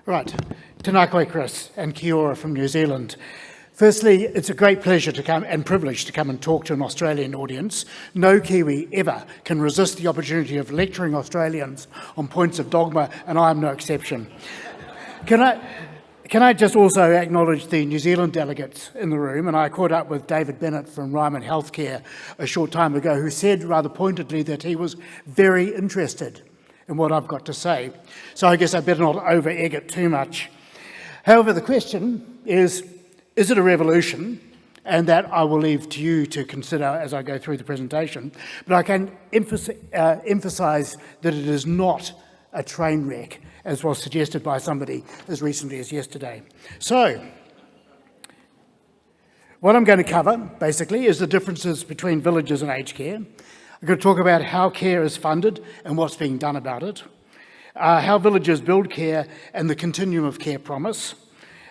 Right, tēnā koe Chris and kia ora from New Zealand. Firstly, it's a great pleasure to come and privilege to come and talk to an Australian audience. No Kiwi ever can resist the opportunity of lecturing Australians on points of dogma, and I am no exception. Can I just also acknowledge the New Zealand delegates in the room, and I caught up with David Bennett from Ryman Healthcare a short time ago, who said rather pointedly that he was very interested in what I've got to say. So I guess I better not over-egg it too much. However, the question is it a revolution? And that I will leave to you to consider as I go through the presentation. But I can emphasise that it is not a train wreck, as was suggested by somebody as recently as yesterday. So, what I'm going to cover, basically, is the differences between villages and aged care. I'm going to talk about how care is funded and what's being done about it, how villages build care and the continuum of care promise,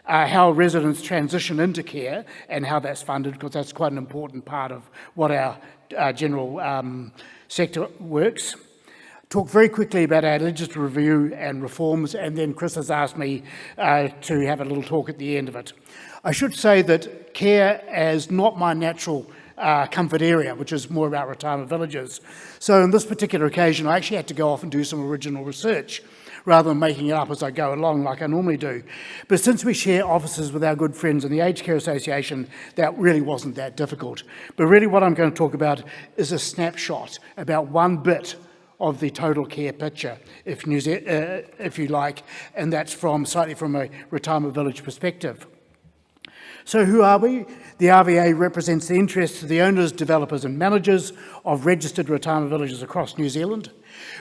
how residents transition into care and how that's funded, because that's quite an important part of what our general sector works. Talk very quickly about our legislative review and reforms, and then Chris has asked me to have a little talk at the end of it. I should say that care is not my natural comfort area, which is more about retirement villages. So on this particular occasion, I actually had to go off and do some original research rather than making it up as I go along like I normally do. But since we share offices with our good friends in the Aged Care Association, that really wasn't that difficult. But really what I'm going to talk about is a snapshot about one bit of the total care picture, if you like, and that's slightly from a retirement village perspective. So who are we? The RVA represents the interests of the owners, developers and managers of registered retirement villages across New Zealand.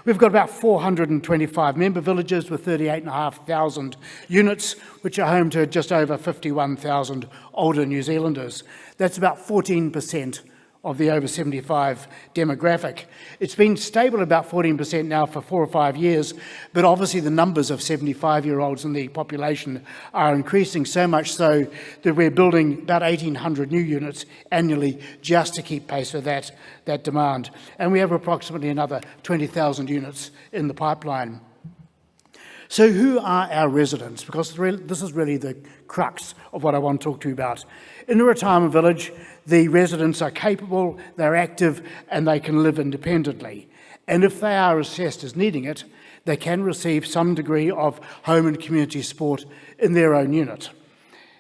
We've got about 425 member villages with 38,500 units, which are home to just over 51,000 older New Zealanders. That's about 14% of the over 75 demographic. It's been stable about 14% now for 4 or 5 years, but obviously the numbers of 75-year-olds in the population are increasing, so much so that we're building about 1,800 new units annually just to keep pace with that demand. And we have approximately another 20,000 units in the pipeline. So who are our residents? Because this is really the crux of what I want to talk to you about. In a retirement village, the residents are capable, they're active, and they can live independently. And if they are assessed as needing it, they can receive some degree of home and community support in their own unit.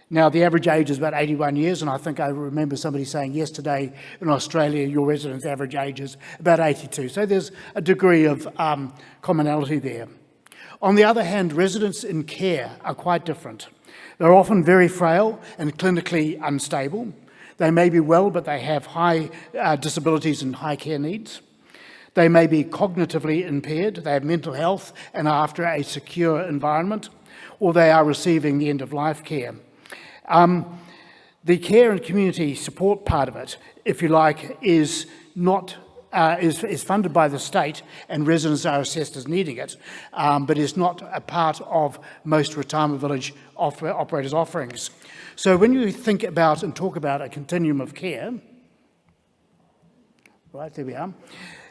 Now, the average age is about 81 years, and I think I remember somebody saying yesterday in Australia, your residents' average age is about 82. So there's a degree of commonality there. On the other hand, residents in care are quite different. They're often very frail and clinically unstable. They may be well, but they have high disabilities and high care needs. They may be cognitively impaired. They have mental health and are after a secure environment, or they are receiving the end-of-life care. The care and community support part of it, if you like, is funded by the state, and residents are assessed as needing it, but is not a part of most retirement village operators' offerings. So when you think about and talk about a continuum of care, right, there we are,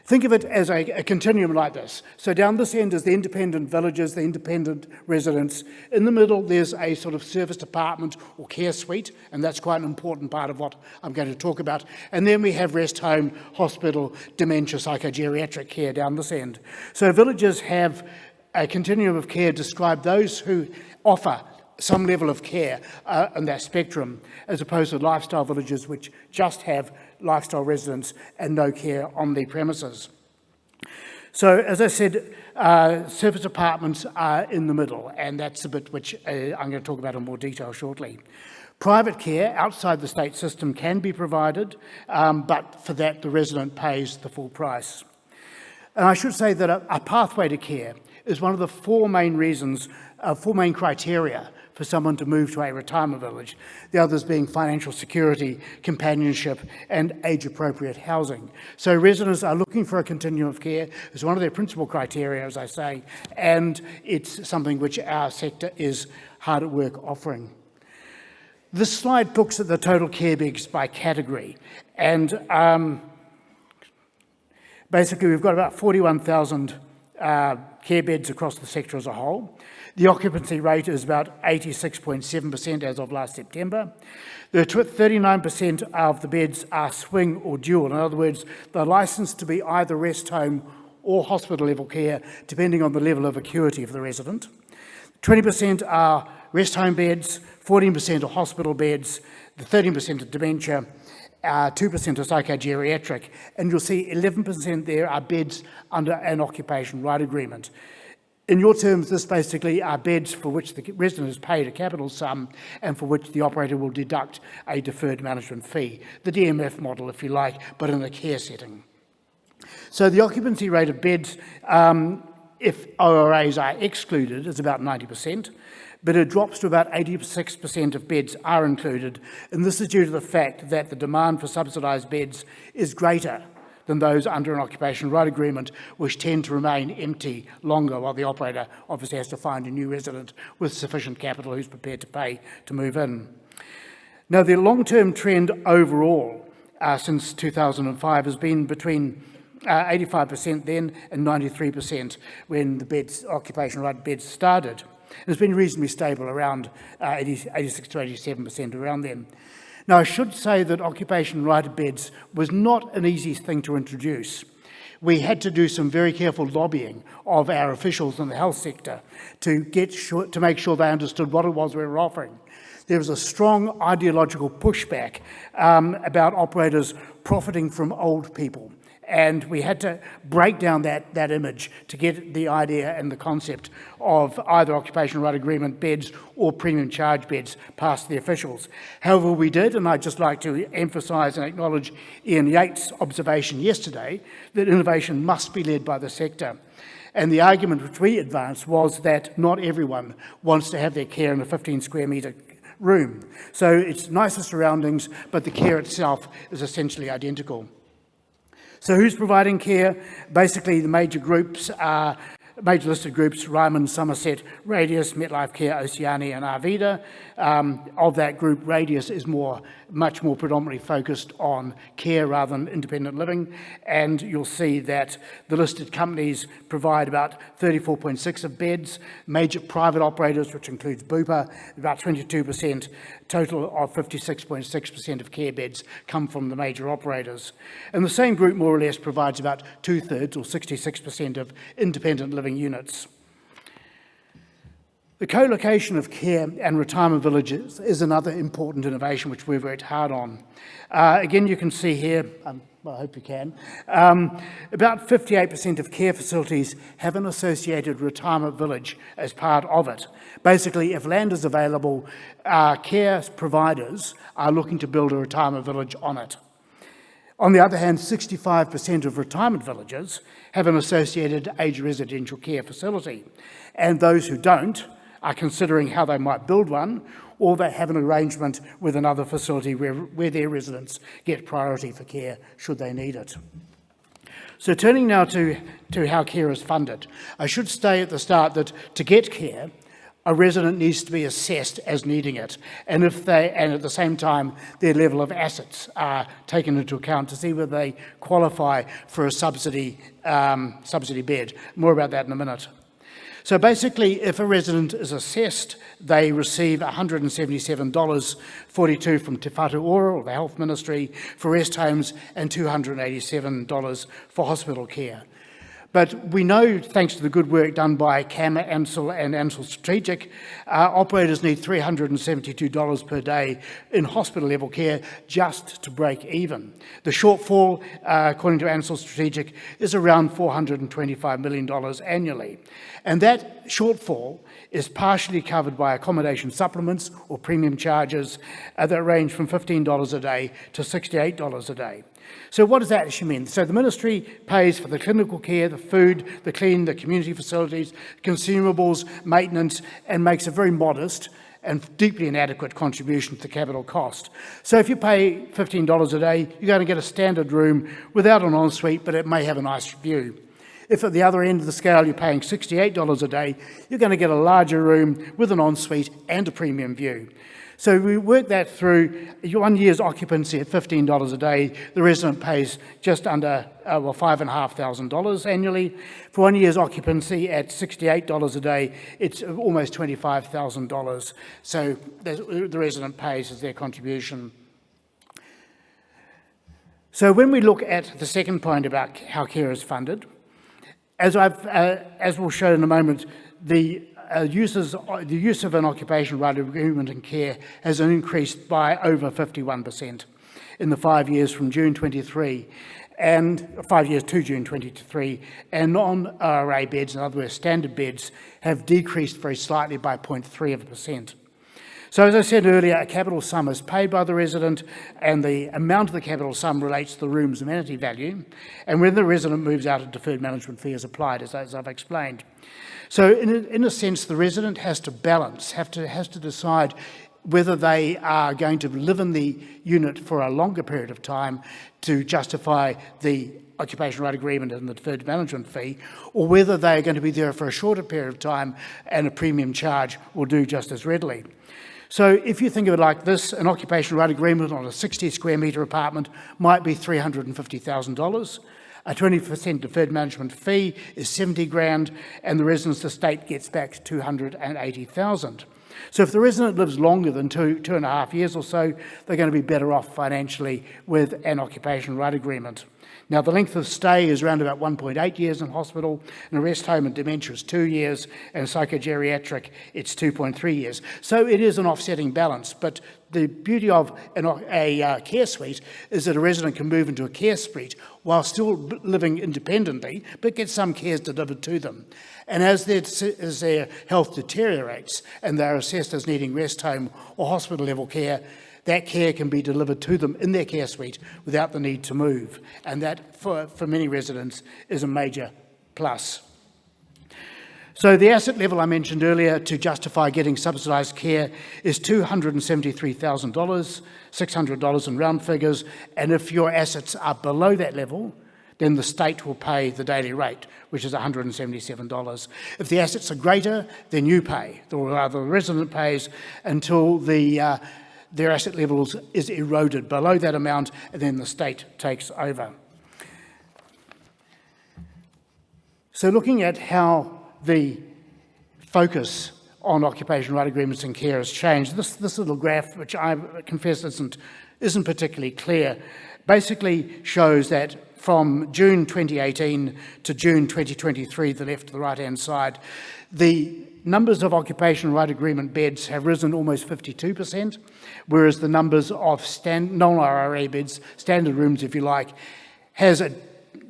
think of it as a continuum like this. So down this end is the independent villages, the independent residents. In the middle, there's a sort of service department or care suite, and that's quite an important part of what I'm going to talk about. And then we have rest home, hospital, dementia, psychogeriatric care down this end. So villages have a continuum of care describe those who offer some level of care on that spectrum, as opposed to lifestyle villages which just have lifestyle residents and no care on the premises. So, as I said, service apartments are in the middle, and that's the bit which I'm going to talk about in more detail shortly. Private care outside the state system can be provided, but for that the resident pays the full price. And I should say that a pathway to care is one of the four main criteria for someone to move to a retirement village, the others being financial security, companionship, and age-appropriate housing. So residents are looking for a continuum of care as one of their principal criteria, as I say, and it's something which our sector is hard at work offering. This slide looks at the total care beds by category, and basically we've got about 41,000 care beds across the sector as a whole. The occupancy rate is about 86.7% as of last September. 39% of the beds are swing or dual. In other words, they're licensed to be either rest home or hospital level care, depending on the level of acuity of the resident. 20% are rest home beds, 14% are hospital beds, 13% are dementia, 2% are psychogeriatric, and you'll see 11% there are beds under an occupation right agreement. In your terms, this basically are beds for which the resident has paid a capital sum and for which the operator will deduct a deferred management fee, the DMF model, if you like, but in a care setting. So the occupancy rate of beds, if ORAs are excluded, is about 90%, but it drops to about 86% of beds are included, and this is due to the fact that the demand for subsidised beds is greater than those under an occupation right agreement, which tend to remain empty longer while the operator obviously has to find a new resident with sufficient capital who's prepared to pay to move in. Now, the long-term trend overall since 2005 has been between 85% then and 93% when the occupation right beds started. It's been reasonably stable around 86 to 87% around then. Now, I should say that occupation right beds was not an easy thing to introduce. We had to do some very careful lobbying of our officials in the health sector to make sure they understood what it was we were offering. There was a strong ideological pushback about operators profiting from old people. And we had to break down that image to get the idea and the concept of either occupation right agreement beds or premium charge beds past the officials. However, we did, and I'd just like to emphasise and acknowledge Ian Yates' observation yesterday that innovation must be led by the sector. And the argument which we advanced was that not everyone wants to have their care in a 15 square metre room. So it's nicer surroundings, but the care itself is essentially identical. So who's providing care? Basically, the major groups are major listed groups: Ryman, Somerset, Radius, MetLife Care, Oceania, and Arvida. Of that group, Radius is much more predominantly focused on care rather than independent living, and you'll see that the listed companies provide about 34.6 of beds. Major private operators, which includes Bupa, about 22%. Total of 56.6% of care beds come from the major operators. And the same group more or less provides about 2/3 or 66% of independent living units. The co-location of care and retirement villages is another important innovation which we've worked hard on. Again, you can see here, I hope you can, about 58% of care facilities have an associated retirement village as part of it. Basically, if land is available, care providers are looking to build a retirement village on it. On the other hand, 65% of retirement villages have an associated aged residential care facility, and those who don't are considering how they might build one, or they have an arrangement with another facility where their residents get priority for care should they need it. So turning now to how care is funded, I should say at the start that to get care, a resident needs to be assessed as needing it, and at the same time their level of assets are taken into account to see whether they qualify for a subsidy bed. More about that in a minute. So basically, if a resident is assessed, they receive $177.42 from Te Whatu Ora, or the Health Ministry, for rest homes, and $287 for hospital care. But we know, thanks to the good work done by CAMA, ANSL and ANSL Strategic, operators need $372 per day in hospital level care just to break even. The shortfall, according to ANSL Strategic, is around $425 million annually. And that shortfall is partially covered by accommodation supplements or premium charges that range from $15 a day to $68 a day. So what does that actually mean? So the ministry pays for the clinical care, the food, the clean, the community facilities, consumables, maintenance, and makes a very modest and deeply inadequate contribution to the capital cost. So if you pay $15 a day, you're going to get a standard room without an ensuite, but it may have a nice view. If at the other end of the scale you're paying $68 a day, you're going to get a larger room with an ensuite and a premium view. So we work that through 1 year's occupancy at $15 a day. The resident pays just under $5,500 annually. For 1 year's occupancy at $68 a day, it's almost $25,000. So the resident pays as their contribution. So when we look at the second point about how care is funded, as we'll show in a moment, the use of an occupation right agreement in care has increased by over 51% in the 5 years from June 23, and 5 years to June 23, and non-ORA beds, in other words, standard beds, have decreased very slightly by 0.3%. So as I said earlier, a capital sum is paid by the resident, and the amount of the capital sum relates to the room's amenity value, and when the resident moves out, a deferred management fee is applied, as I've explained. So in a sense, the resident has to balance, has to decide whether they are going to live in the unit for a longer period of time to justify the occupation right agreement and the deferred management fee, or whether they are going to be there for a shorter period of time and a premium charge will do just as readily. So if you think of it like this, an occupation right agreement on a 60 square metre apartment might be $350,000. A 20% deferred management fee is $70,000, and the resident's estate gets back $280,000. So if the resident lives longer than two and a half years or so, they're going to be better off financially with an occupation right agreement. Now, the length of stay is around about 1.8 years in hospital, and a rest home and dementia is 2 years, and psychogeriatric, it's 2.3 years. So it is an offsetting balance, but the beauty of a care suite is that a resident can move into a care suite while still living independently, but get some cares delivered to them. And as their health deteriorates and they're assessed as needing rest home or hospital level care, that care can be delivered to them in their care suite without the need to move. And that, for many residents, is a major plus. So the asset level I mentioned earlier to justify getting subsidised care is $273,000, $600 in round figures, and if your assets are below that level, then the state will pay the daily rate, which is $177. If the assets are greater, then you pay, or rather the resident pays until their asset levels is eroded below that amount, and then the state takes over. So looking at how the focus on occupation right agreements and care has changed, this little graph, which I confess isn't particularly clear, basically shows that from June 2018 to June 2023, the left to the right-hand side, the numbers of occupation right agreement beds have risen almost 52%, whereas the numbers of non-RRA beds, standard rooms if you like, has at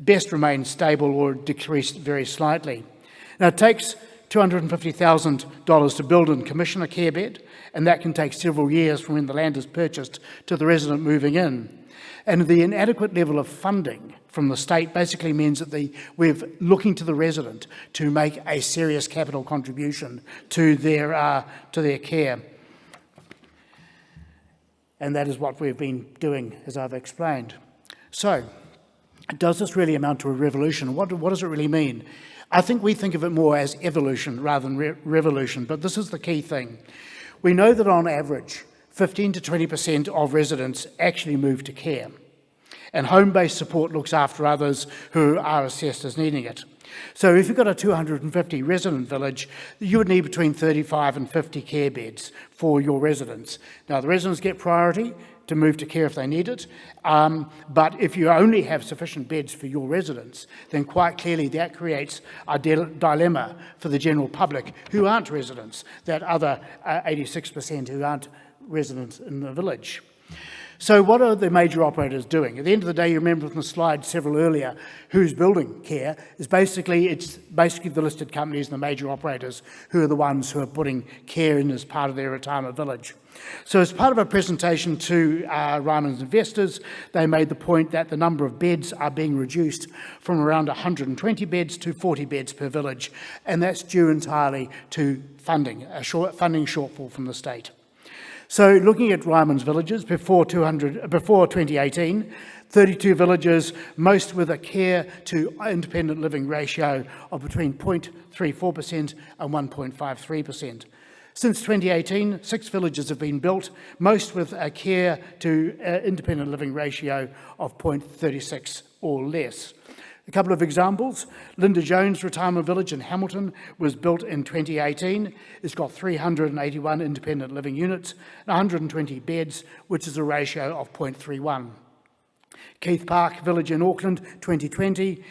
best remained stable or decreased very slightly. Now it takes $250,000 to build and commission a care bed, and that can take several years from when the land is purchased to the resident moving in. And the inadequate level of funding from the state basically means that we're looking to the resident to make a serious capital contribution to their care. And that is what we've been doing, as I've explained. So, does this really amount to a revolution? What does it really mean? I think we think of it more as evolution rather than revolution, but this is the key thing. We know that on average, 15 to 20% of residents actually move to care, and home-based support looks after others who are assessed as needing it. So if you've got a 250 resident village, you would need between 35 and 50 care beds for your residents. Now the residents get priority to move to care if they need it, but if you only have sufficient beds for your residents, then quite clearly that creates a dilemma for the general public who aren't residents, that other 86% who aren't residents in the village. So what are the major operators doing? At the end of the day, you remember from the slide several earlier, who's building care is it's basically the listed companies and the major operators who are the ones who are putting care in as part of their retirement village. So as part of a presentation to Ryman's investors, they made the point that the number of beds are being reduced from around 120 beds to 40 beds per village, and that's due entirely to funding, funding shortfall from the state. So looking at Ryman's villages before 2018, 32 villages, most with a care to independent living ratio of between 0.34% and 1.53%. Since 2018, 6 villages have been built, most with a care to independent living ratio of 0.36 or less. A couple of examples. Linda Jones Retirement Village in Hamilton was built in 2018. It's got 381 independent living units and 120 beds, which is a ratio of 0.31. Keith Park Village in Auckland, 2020,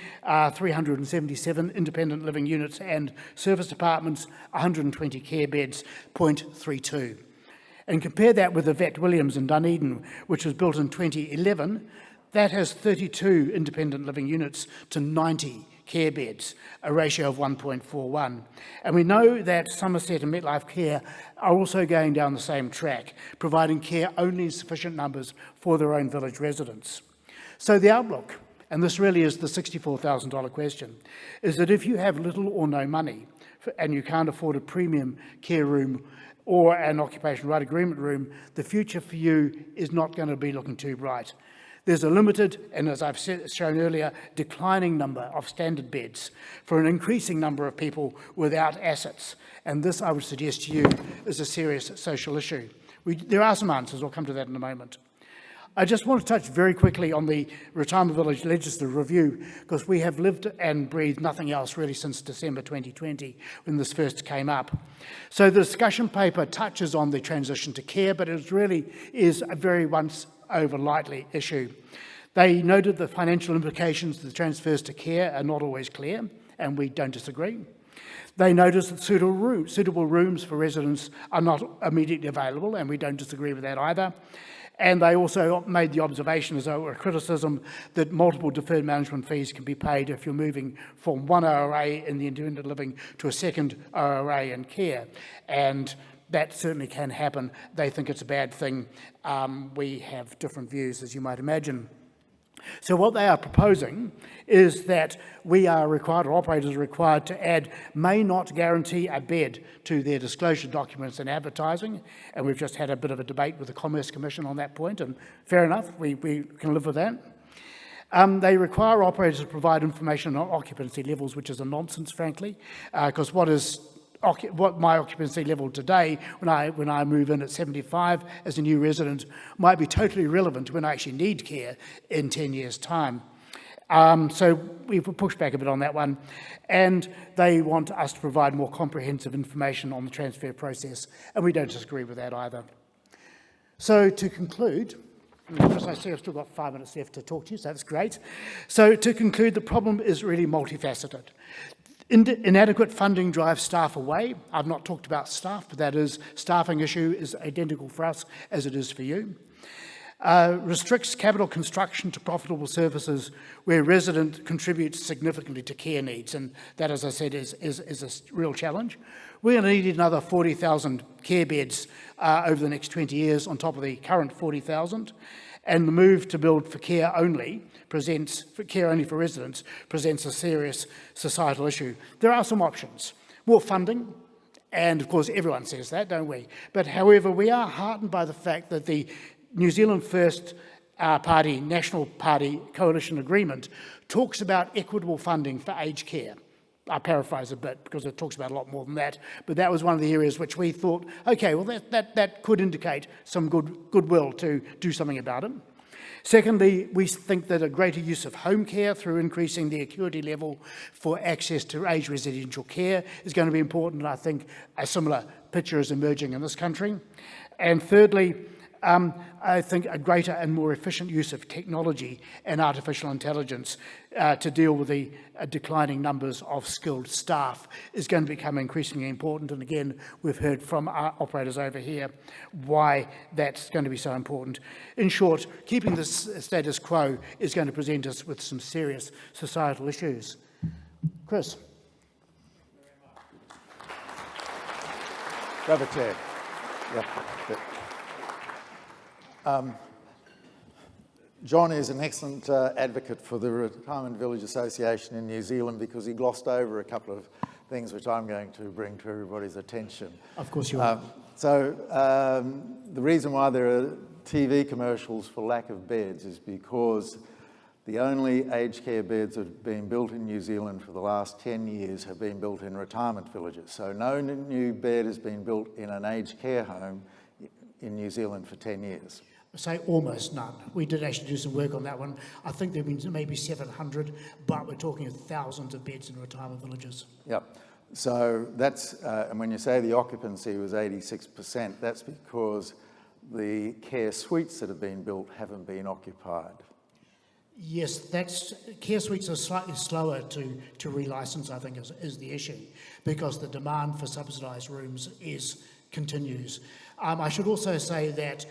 377 independent living units and service apartments, 120 care beds, 0.32. And compare that with the Vet Williams in Dunedin, which was built in 2011. That has 32 independent living units to 90 care beds, a ratio of 1.41. And we know that Somerset and MetLife Care are also going down the same track, providing care only in sufficient numbers for their own village residents. So the outlook, and this really is the $64,000 question, is that if you have little or no money and you can't afford a premium care room or an occupation right agreement room, the future for you is not going to be looking too bright. There's a limited, and as I've shown earlier, declining number of standard beds for an increasing number of people without assets. And this, I would suggest to you, is a serious social issue. There are some answers, I'll come to that in a moment. I just want to touch very quickly on the Retirement Village Legislative Review, because we have lived and breathed nothing else really since December 2020, when this first came up. So the discussion paper touches on the transition to care, but it really is a very once over lightly issue. They noted the financial implications of the transfers to care are not always clear, and we don't disagree. They noticed that suitable rooms for residents are not immediately available, and we don't disagree with that either. And they also made the observation, as a criticism, that multiple deferred management fees can be paid if you're moving from one ORA in the independent living to a second ORA in care. And that certainly can happen. They think it's a bad thing. We have different views, as you might imagine. So what they are proposing is that we are required, or operators are required, to add may not guarantee a bed to their disclosure documents and advertising. And we've just had a bit of a debate with the Commerce Commission on that point, and fair enough, we can live with that. They require operators to provide information on occupancy levels, which is a nonsense, frankly, because what my occupancy level today, when I move in at 75 as a new resident, might be totally irrelevant when I actually need care in 10 years' time. So we've pushed back a bit on that one, and they want us to provide more comprehensive information on the transfer process, and we don't disagree with that either. So to conclude, as I see, I've still got 5 minutes left to talk to you, so that's great. So to conclude, the problem is really multifaceted. Inadequate funding drives staff away. I've not talked about staff, but that is, staffing issue is identical for us as it is for you. Restricts capital construction to profitable services where resident contributes significantly to care needs, and that, as I said, is a real challenge. We're going to need another 40,000 care beds over the next 20 years on top of the current 40,000, and the move to build for care only for residents presents a serious societal issue. There are some options. More funding, and of course everyone says that, don't we? But however, we are heartened by the fact that the New Zealand First Party, National Party Coalition Agreement talks about equitable funding for aged care. I paraphrase a bit because it talks about a lot more than that, but that was one of the areas which we thought, okay, well that could indicate some goodwill to do something about it. Secondly, we think that a greater use of home care through increasing the acuity level for access to aged residential care is going to be important, and I think a similar picture is emerging in this country. And thirdly, I think a greater and more efficient use of technology and artificial intelligence to deal with the declining numbers of skilled staff is going to become increasingly important. And again, we've heard from our operators over here why that's going to be so important. In short, keeping this status quo is going to present us with some serious societal issues. Chris. Grab a chair. Yep. John is an excellent advocate for the Retirement Village Association in New Zealand because he glossed over a couple of things which I'm going to bring to everybody's attention. Of course you are. The reason why there are TV commercials for lack of beds is because The only aged care beds that have been built in New Zealand for the last 10 years have been built in retirement villages. So no new bed has been built in an aged care home in New Zealand for 10 years. Say almost none. We did actually do some work on that one. I think there have been maybe 700, but we're talking of thousands of beds in retirement villages. Yep. So that's, and when you say the occupancy was 86%, that's because the care suites that have been built haven't been occupied. Yes, care suites are slightly slower to relicense, I think, is the issue, because the demand for subsidised rooms continues. I should also say that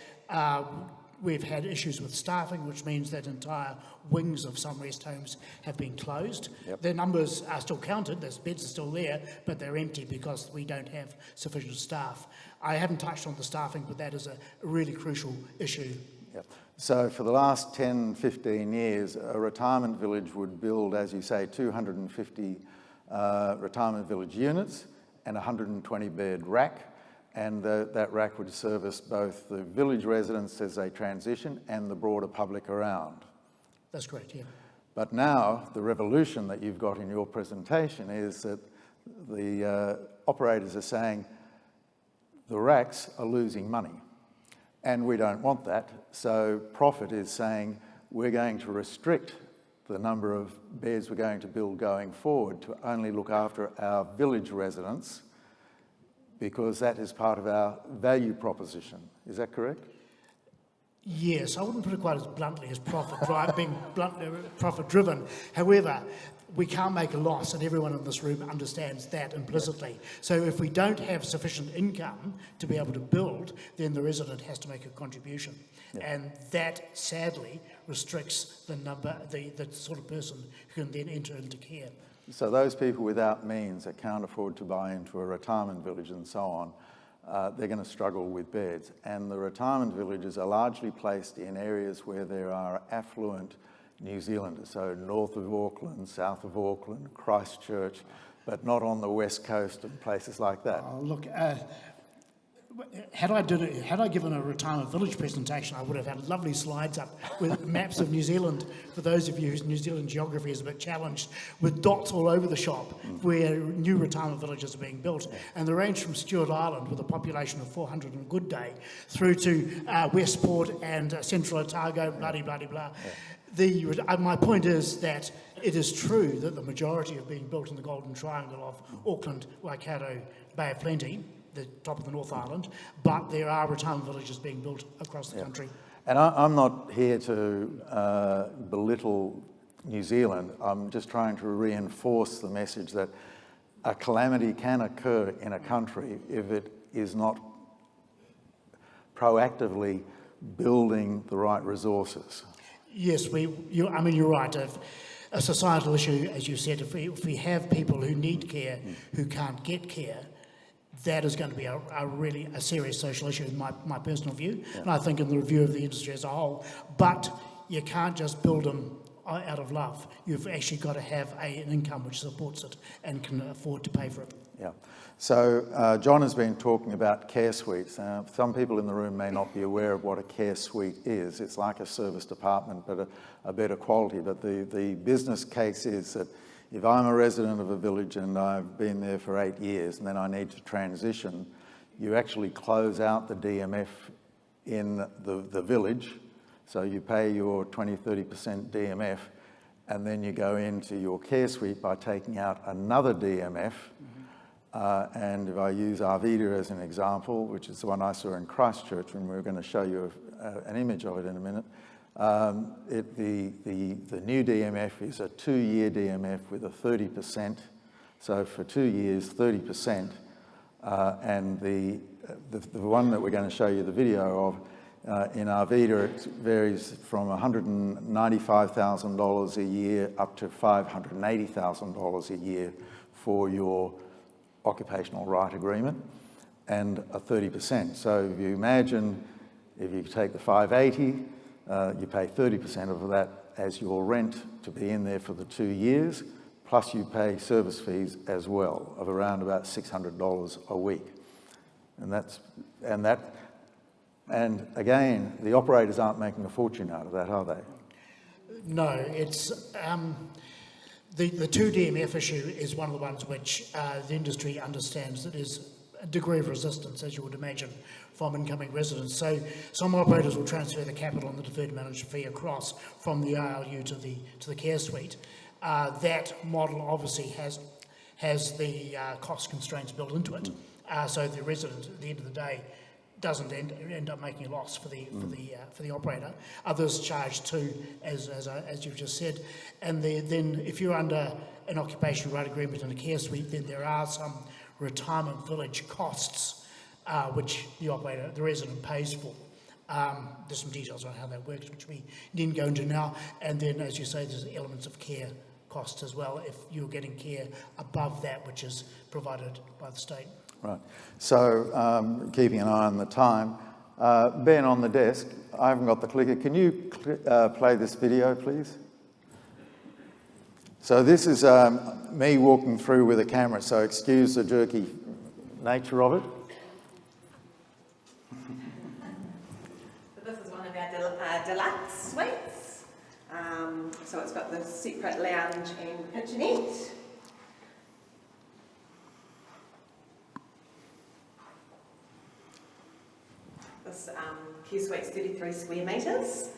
we've had issues with staffing, which means that entire wings of some rest homes have been closed. Yep. Their numbers are still counted, the beds are still there, but they're empty because we don't have sufficient staff. I haven't touched on the staffing, but that is a really crucial issue. Yep. So for the last 10, 15 years, a retirement village would build, as you say, 250 retirement village units and a 120-bed rack. And that rack would service both the village residents as they transition and the broader public around. That's correct, yeah. But now, the revolution that you've got in your presentation is that the operators are saying the racks are losing money. And we don't want that. So Profit is saying we're going to restrict the number of beds we're going to build going forward to only look after our village residents, because that is part of our value proposition. Is that correct? Yes, I wouldn't put it quite as bluntly as being profit-driven. However, we can't make a loss, and everyone in this room understands that implicitly. So if we don't have sufficient income to be able to build, then the resident has to make a contribution. Yeah. And that, sadly, restricts the sort of person who can then enter into care. So those people without means that can't afford to buy into a retirement village and so on, they're going to struggle with beds. And the retirement villages are largely placed in areas where there are affluent New Zealanders, so north of Auckland, south of Auckland, Christchurch, but not on the west coast and places like that. Oh, look, had I given a retirement village presentation, I would have had lovely slides up with maps of New Zealand, for those of you whose New Zealand geography is a bit challenged, with dots all over the shop where new retirement villages are being built. And they range from Stewart Island, with a population of 400 on a good day, through to Westport and Central Otago, blah-de-blah-de-blah. My point is that it is true that the majority are being built in the Golden Triangle of Auckland, Waikato, Bay of Plenty, the top of the North Island, but there are retirement villages being built across the country. And I'm not here to belittle New Zealand. I'm just trying to reinforce the message that a calamity can occur in a country if it is not proactively building the right resources. Yes, you're right. A societal issue, as you said, if we have people who need care who can't get care, that is going to be a serious social issue in my personal view, and I think in the review of the industry as a whole. But you can't just build them out of love. You've actually got to have an income which supports it and can afford to pay for it. Yeah. So John has been talking about care suites. Some people in the room may not be aware of what a care suite is. It's like a service department, but a better quality. But the business case is that if I'm a resident of a village and I've been there for 8 years and then I need to transition, you actually close out the DMF in the village. So you pay your 20-30% DMF, and then you go into your care suite by taking out another DMF. And if I use Arvida as an example, which is the one I saw in Christchurch, and we're going to show you an image of it in a minute, the new DMF is a 2-year DMF with a 30%. So for 2 years, 30%. And the one that we're going to show you the video of in Arvida, it varies from $195,000 a year up to $580,000 a year for your occupational right agreement, and a 30%. So if you imagine, if you take the 580, you pay 30% of that as your rent to be in there for the 2 years, plus you pay service fees as well of around about $600 a week. And again, the operators aren't making a fortune out of that, are they? No, it's the 2DMF issue is one of the ones which the industry understands that is a degree of resistance, as you would imagine, from incoming residents. So some operators will transfer the capital and the deferred management fee across from the ILU to the care suite. That model obviously has the cost constraints built into it. So the resident, at the end of the day, doesn't end up making a loss for the operator. Others charge too, as you've just said. And then if you're under an occupation right agreement in a care suite, then there are some retirement village costs which the resident pays for. There's some details on how that works, which we didn't go into now. And then, as you say, there's elements of care costs as well if you're getting care above that which is provided by the state. Right. So, keeping an eye on the time, Ben on the desk, I haven't got the clicker. Can you play this video, please? So this is me walking through with a camera, so excuse the jerky nature of it. So this is one of our deluxe suites. So it's got the separate lounge and kitchenette. This care suite's 33 square metres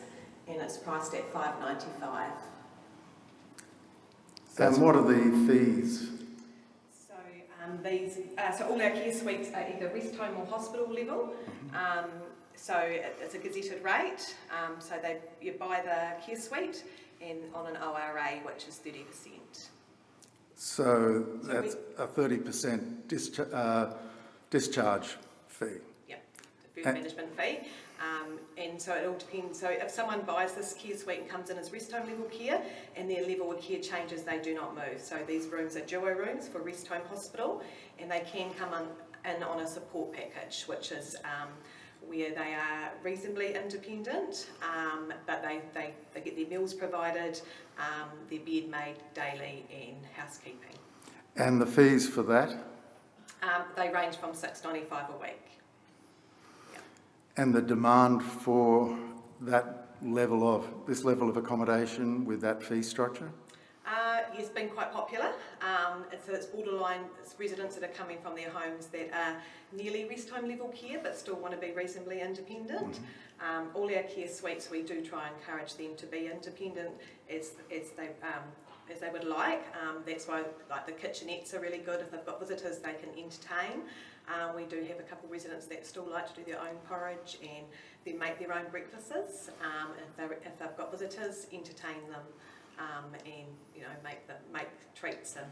and it's priced at $595. And what are the fees? So so all our care suites are either rest home or hospital level. So it's a gazetted rate. So you buy the care suite and on an ORA, which is 30%. So that's a 30% discharge fee. Yeah, deferred management fee. And so it all depends. So if someone buys this care suite and comes in as rest home level care and their level of care changes, they do not move. So these rooms are duo rooms for rest home hospital, and they can come in on a support package, which is where they are reasonably independent, but they get their meals provided, their bed made daily, and housekeeping. And the fees for that? They range from $6.95 a week. And the demand for this level of accommodation with that fee structure? It's been quite popular. So it's borderline residents that are coming from their homes that are nearly rest home level care but still want to be reasonably independent. All our care suites, we do try and encourage them to be independent as they would like. That's why the kitchenettes are really good. If they've got visitors, they can entertain. We do have a couple of residents that still like to do their own porridge and then make their own breakfasts. If they've got visitors, entertain them and make treats and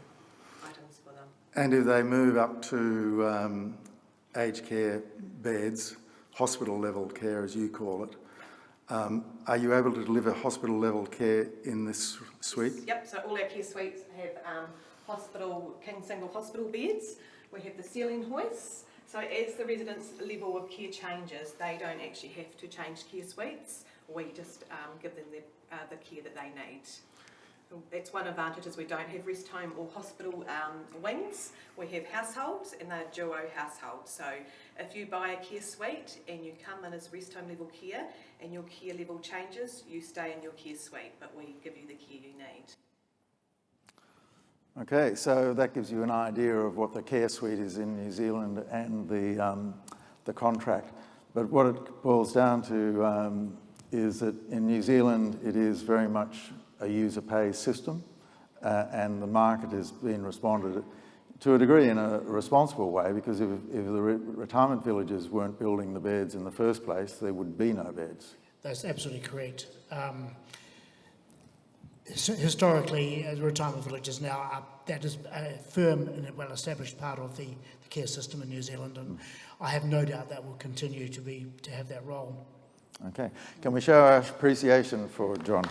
items for them. And if they move up to aged care beds, hospital level care as you call it, are you able to deliver hospital level care in this suite? Yep, so all our care suites have king single hospital beds. We have the ceiling hoists. So as the residents' level of care changes, they don't actually have to change care suites. We just give them the care that they need. That's one advantage is we don't have rest home or hospital wings. We have households and they're duo households. So if you buy a care suite and you come in as rest home level care and your care level changes, you stay in your care suite, but we give you the care you need. Okay, so that gives you an idea of what the care suite is in New Zealand and the contract. But what it boils down to is that in New Zealand it is very much a user pay system, and the market has been responded to a degree in a responsible way, because if the retirement villages weren't building the beds in the first place, there would be no beds. That's absolutely correct. Historically, retirement villages now that is a firm and a well-established part of the care system in New Zealand, and I have no doubt that will continue to have that role. Okay, can we show our appreciation for John?